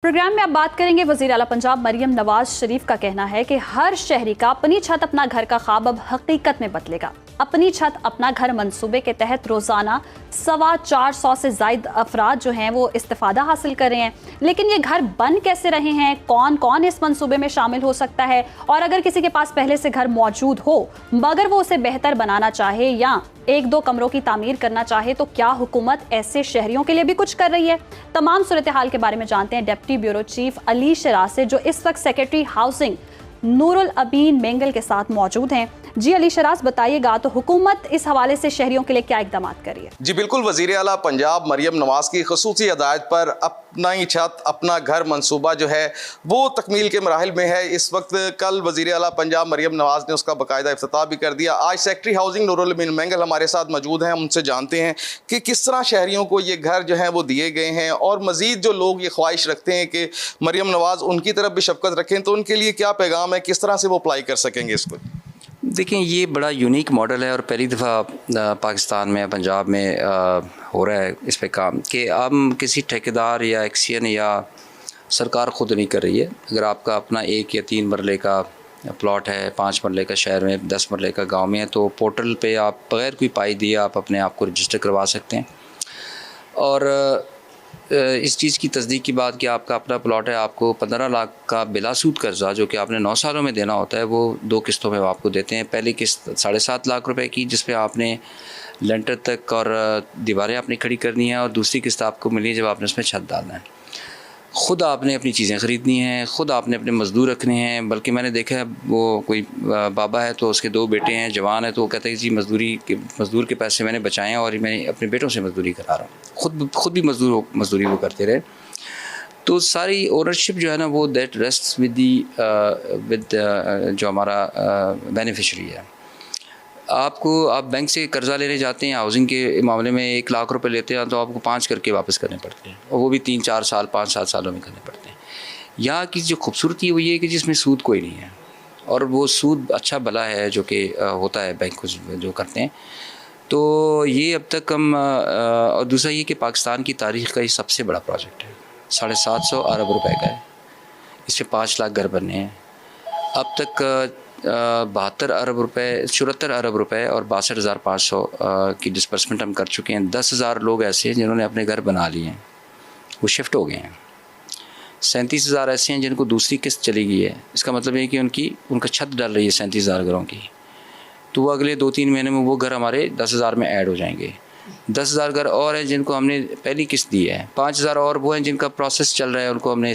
Programme में अब बात करेंगे वज़ीर आला पंजाब मरियम नवाज शरीफ का कहना है कि हर शहरी का अपनी छत अपना घर का ख्वाब अब हकीकत में बदलेगा। अपनी छत अपना घर मंसूबे के तहत रोजाना 450 से ज़ायद अफराद जो हैं वो इस्तिफादा हासिल कर रहे हैं, लेकिन ये घर बन कैसे रहे हैं, कौन कौन इस मंसूबे में शामिल हो सकता है, और अगर किसी के पास पहले से घर मौजूद हो मगर वो उसे बेहतर बनाना चाहे या 1-2 कमरों की तामीर करना चाहे तो क्या हुकूमत ऐसे शहरियों के लिए भी कुछ कर रही है। तमाम सूरत हाल के बारे में जानते हैं deputy bureau chief Ali Sharaj से, जो इस वक्त सेक्रेटरी हाउसिंग नूरुल अबीन मेंगल के साथ मौजूद हैं। जी अली शराज, बताइएगा तो हुकूमत इस हवाले से शहरियों के लिए क्या इकदाम कर रही है। जी बिल्कुल, वज़ीर आला पंजाब मरियम नवाज की ख़ुसूसी हदायत पर अपना ही छत अपना घर मंसूबा जो है वो तकमील के मराहिल में है। इस वक्त कल वज़ीर आला पंजाब मरियम नवाज ने उसका बाकायदा इफ्तिताह भी कर दिया। आज सेक्रेटरी हाउसिंग नूरुल अबीन मेंगल हमारे साथ मौजूद हैं, उनसे जानते हैं कि किस तरह शहरियों को ये घर जो है वो दिए गए हैं, और मज़ीद जो लोग ये ख्वाहिश रखते हैं कि मरियम नवाज उनकी तरफ भी शफ़क़त रखें तो उनके लिए क्या पैगाम है, किस तरह से वो अप्लाई कर सकेंगे इसको। देखें, ये बड़ा यूनिक मॉडल है और पहली दफ़ा पाकिस्तान में पंजाब में हो रहा है इस पे काम कि हम किसी ठेकेदार या एक्सियन या सरकार ख़ुद नहीं कर रही है। अगर आपका अपना 1 या 3 मरले का प्लॉट है, 5 मरले का शहर में, 10 मरले का गांव में है, तो पोर्टल पे आप बग़ैर कोई पाई दिए आप अपने आप को रजिस्टर करवा सकते हैं। और इस चीज़ की तस्दीक की बात कि आपका अपना प्लॉट है, आपको 15 लाख का बिलासूद कर्जा जो कि आपने 9 सालों में देना होता है वो 2 किस्तों में आपको देते हैं। पहली किस्त 7.5 लाख रुपए की, जिस पे आपने लेंटर तक और दीवारें अपनी खड़ी करनी है, और दूसरी किस्त आपको मिली जब आपने उसमें छत डालना है। ख़ुद आपने अपनी चीज़ें ख़रीदनी हैं, ख़ुद आपने अपने मज़दूर रखने हैं। बल्कि मैंने देखा है वो कोई बाबा है तो उसके 2 बेटे हैं, जवान है, तो वो कहते हैं कि जी मज़दूर के पैसे मैंने बचाए हैं और मैं अपने बेटों से मज़दूरी करा रहा हूँ। ख़ुद भी मज़दूरी वो करते रहे। तो सारी ओनरशिप जो है ना वो दैट रेस्ट्स विद जो हमारा बेनिफिशरी है। आप बैंक से कर्ज़ा लेने जाते हैं हाउसिंग के मामले में 1 लाख रुपए लेते हैं तो आपको 5 करके वापस करने पड़ते हैं, और वो भी 3-4 साल 5-7 सालों में करने पड़ते हैं। यहाँ की जो खूबसूरती है वो ये है कि जिसमें सूद कोई नहीं है, और वो सूद अच्छा भला है जो कि होता है बैंक जो करते हैं। तो ये अब तक हम और दूसरा ये कि पाकिस्तान की तारीख़ का ये सबसे बड़ा प्रोजेक्ट है, 750 अरब रुपए का है। इस पर 5 लाख घर बनने हैं। अब तक 72 अरब रुपए, 74 अरब रुपए और 62,500 की डिस्बर्समेंट हम कर चुके हैं। 10,000 लोग ऐसे हैं जिन्होंने अपने घर बना लिए हैं, वो शिफ्ट हो गए हैं। 37,000 ऐसे हैं जिनको दूसरी किस्त चली गई है। इसका मतलब ये है कि उनका छत डल रही है 37,000 घरों की, तो वो अगले 2-3 महीने में वो घर हमारे 10,000 में ऐड हो जाएंगे। 10,000 घर और हैं जिनको हमने पहली किस्त दी है। 5,000 और वो हैं जिनका प्रोसेस चल रहा है, उनको हमने